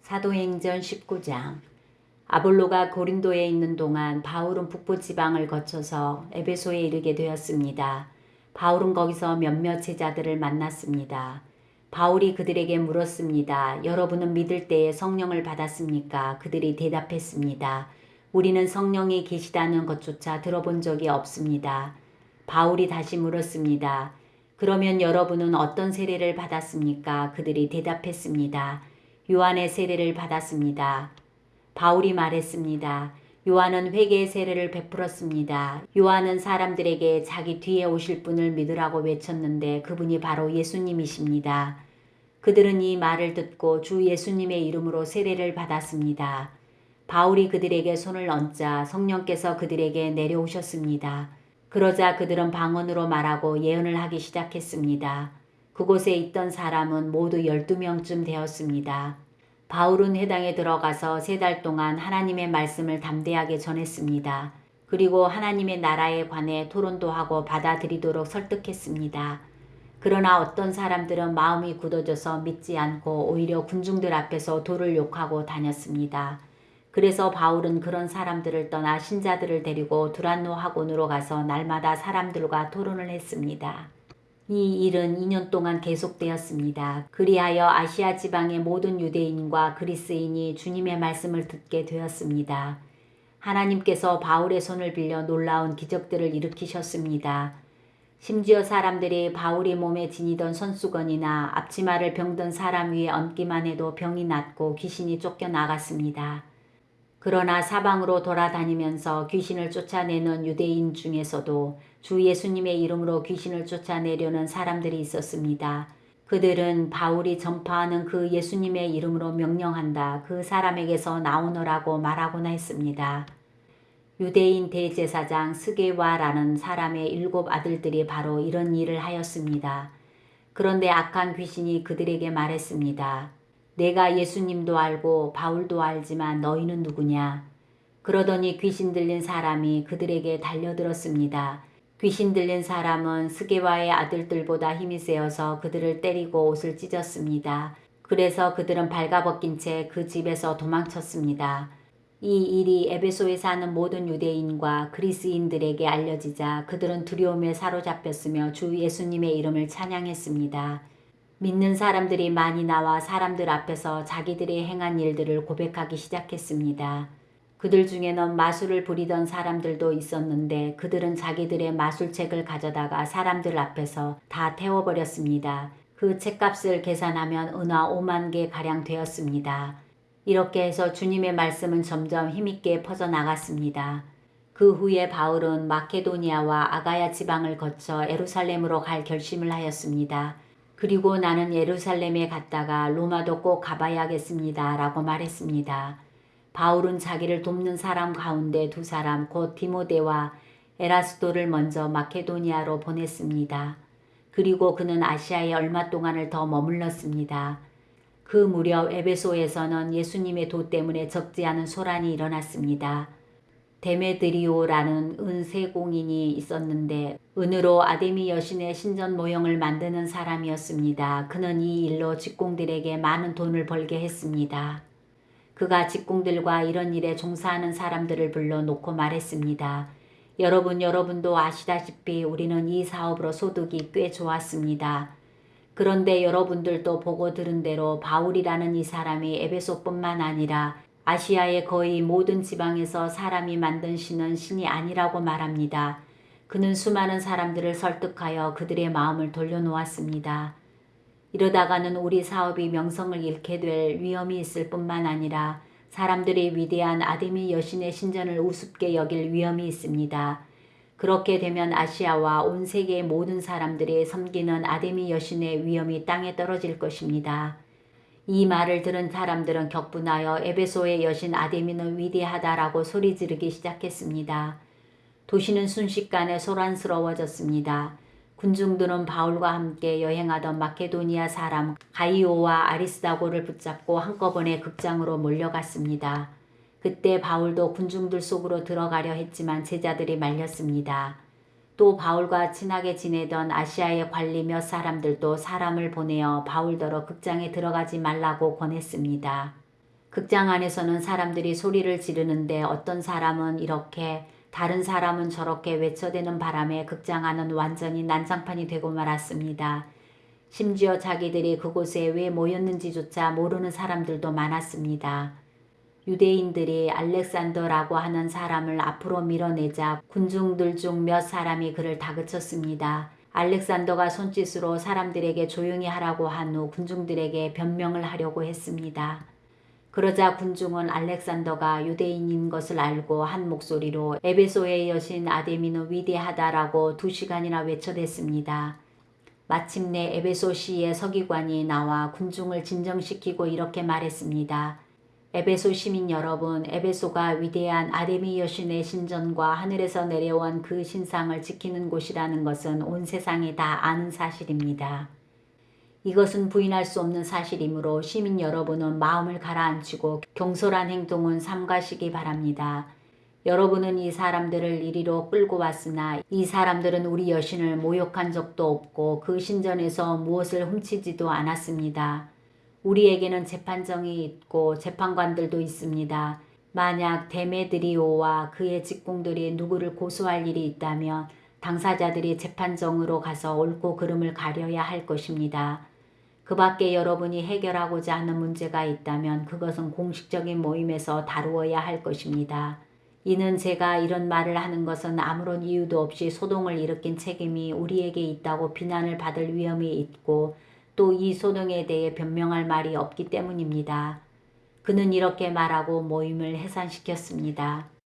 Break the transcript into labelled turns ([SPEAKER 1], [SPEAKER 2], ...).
[SPEAKER 1] 사도행전 19장. 아볼로가 고린도에 있는 동안 바울은 북부 지방을 거쳐서 에베소에 이르게 되었습니다. 바울은 거기서 몇몇 제자들을 만났습니다. 바울이 그들에게 물었습니다. 여러분은 믿을 때에 성령을 받았습니까? 그들이 대답했습니다. 우리는 성령이 계시다는 것조차 들어본 적이 없습니다. 바울이 다시 물었습니다. 그러면 여러분은 어떤 세례를 받았습니까? 그들이 대답했습니다. 요한의 세례를 받았습니다. 바울이 말했습니다. 요한은 회개의 세례를 베풀었습니다. 요한은 사람들에게 자기 뒤에 오실 분을 믿으라고 외쳤는데 그분이 바로 예수님이십니다. 그들은 이 말을 듣고 주 예수님의 이름으로 세례를 받았습니다. 바울이 그들에게 손을 얹자 성령께서 그들에게 내려오셨습니다. 그러자 그들은 방언으로 말하고 예언을 하기 시작했습니다. 그곳에 있던 사람은 모두 12명쯤 되었습니다. 바울은 회당에 들어가서 3달 동안 하나님의 말씀을 담대하게 전했습니다. 그리고 하나님의 나라에 관해 토론도 하고 받아들이도록 설득했습니다. 그러나 어떤 사람들은 마음이 굳어져서 믿지 않고 오히려 군중들 앞에서 도를 욕하고 다녔습니다. 그래서 바울은 그런 사람들을 떠나 신자들을 데리고 두란노 학원으로 가서 날마다 사람들과 토론을 했습니다. 이 일은 2년 동안 계속되었습니다. 그리하여 아시아 지방의 모든 유대인과 그리스인이 주님의 말씀을 듣게 되었습니다. 하나님께서 바울의 손을 빌려 놀라운 기적들을 일으키셨습니다. 심지어 사람들이 바울이 몸에 지니던 손수건이나 앞치마를 병든 사람 위에 얹기만 해도 병이 낫고 귀신이 쫓겨나갔습니다. 그러나 사방으로 돌아다니면서 귀신을 쫓아내는 유대인 중에서도 주 예수님의 이름으로 귀신을 쫓아내려는 사람들이 있었습니다. 그들은 바울이 전파하는 그 예수님의 이름으로 명령한다. 그 사람에게서 나오너라고 말하곤 했습니다. 유대인 대제사장 스게와라는 사람의 7 아들들이 바로 이런 일을 하였습니다. 그런데 악한 귀신이 그들에게 말했습니다. 내가 예수님도 알고 바울도 알지만 너희는 누구냐? 그러더니 귀신 들린 사람이 그들에게 달려들었습니다. 귀신 들린 사람은 스게와의 아들들보다 힘이 세어서 그들을 때리고 옷을 찢었습니다. 그래서 그들은 발가벗긴 채 그 집에서 도망쳤습니다. 이 일이 에베소에 사는 모든 유대인과 그리스인들에게 알려지자 그들은 두려움에 사로잡혔으며 주 예수님의 이름을 찬양했습니다. 믿는 사람들이 많이 나와 사람들 앞에서 자기들이 행한 일들을 고백하기 시작했습니다. 그들 중에는 마술을 부리던 사람들도 있었는데 그들은 자기들의 마술책을 가져다가 사람들 앞에서 다 태워버렸습니다. 그 책값을 계산하면 은화 5만 개 가량 되었습니다. 이렇게 해서 주님의 말씀은 점점 힘있게 퍼져나갔습니다. 그 후에 바울은 마케도니아와 아가야 지방을 거쳐 예루살렘으로 갈 결심을 하였습니다. 그리고 나는 예루살렘에 갔다가 로마도 꼭 가봐야겠습니다. 라고 말했습니다. 바울은 자기를 돕는 사람 가운데 2사람 곧 디모데와 에라스도를 먼저 마케도니아로 보냈습니다. 그리고 그는 아시아에 얼마 동안을 더 머물렀습니다. 그 무렵 에베소에서는 예수님의 도 때문에 적지 않은 소란이 일어났습니다. 데메드리오라는 은세공인이 있었는데 은으로 아데미 여신의 신전 모형을 만드는 사람이었습니다. 그는 이 일로 직공들에게 많은 돈을 벌게 했습니다. 그가 직공들과 이런 일에 종사하는 사람들을 불러놓고 말했습니다. 여러분도 아시다시피 우리는 이 사업으로 소득이 꽤 좋았습니다. 그런데 여러분들도 보고 들은 대로 바울이라는 이 사람이 에베소뿐만 아니라 아시아의 거의 모든 지방에서 사람이 만든 신은 신이 아니라고 말합니다. 그는 수많은 사람들을 설득하여 그들의 마음을 돌려놓았습니다. 이러다가는 우리 사업이 명성을 잃게 될 위험이 있을 뿐만 아니라 사람들이 위대한 아데미 여신의 신전을 우습게 여길 위험이 있습니다. 그렇게 되면 아시아와 온 세계의 모든 사람들이 섬기는 아데미 여신의 위엄이 땅에 떨어질 것입니다. 이 말을 들은 사람들은 격분하여 에베소의 여신 아데미는 위대하다라고 소리 지르기 시작했습니다. 도시는 순식간에 소란스러워졌습니다. 군중들은 바울과 함께 여행하던 마케도니아 사람 가이오와 아리스다고를 붙잡고 한꺼번에 극장으로 몰려갔습니다. 그때 바울도 군중들 속으로 들어가려 했지만 제자들이 말렸습니다. 또 바울과 친하게 지내던 아시아의 관리 몇 사람들도 사람을 보내어 바울더러 극장에 들어가지 말라고 권했습니다. 극장 안에서는 사람들이 소리를 지르는데 어떤 사람은 이렇게 다른 사람은 저렇게 외쳐대는 바람에 극장 안은 완전히 난장판이 되고 말았습니다. 심지어 자기들이 그곳에 왜 모였는지조차 모르는 사람들도 많았습니다. 유대인들이 알렉산더라고 하는 사람을 앞으로 밀어내자 군중들 중 몇 사람이 그를 다그쳤습니다. 알렉산더가 손짓으로 사람들에게 조용히 하라고 한 후 군중들에게 변명을 하려고 했습니다. 그러자 군중은 알렉산더가 유대인인 것을 알고 한 목소리로 에베소의 여신 아데미는 위대하다라고 2시간이나 외쳐댔습니다. 마침내 에베소 시의 서기관이 나와 군중을 진정시키고 이렇게 말했습니다. 에베소 시민 여러분, 에베소가 위대한 아데미 여신의 신전과 하늘에서 내려온 그 신상을 지키는 곳이라는 것은 온 세상이 다 아는 사실입니다. 이것은 부인할 수 없는 사실이므로 시민 여러분은 마음을 가라앉히고 경솔한 행동은 삼가시기 바랍니다. 여러분은 이 사람들을 이리로 끌고 왔으나 이 사람들은 우리 여신을 모욕한 적도 없고 그 신전에서 무엇을 훔치지도 않았습니다. 우리에게는 재판정이 있고 재판관들도 있습니다. 만약 데메드리오와 그의 직공들이 누구를 고소할 일이 있다면 당사자들이 재판정으로 가서 옳고 그름을 가려야 할 것입니다. 그 밖에 여러분이 해결하고자 하는 문제가 있다면 그것은 공식적인 모임에서 다루어야 할 것입니다. 이는 제가 이런 말을 하는 것은 아무런 이유도 없이 소동을 일으킨 책임이 우리에게 있다고 비난을 받을 위험이 있고 또 이 소동에 대해 변명할 말이 없기 때문입니다. 그는 이렇게 말하고 모임을 해산시켰습니다.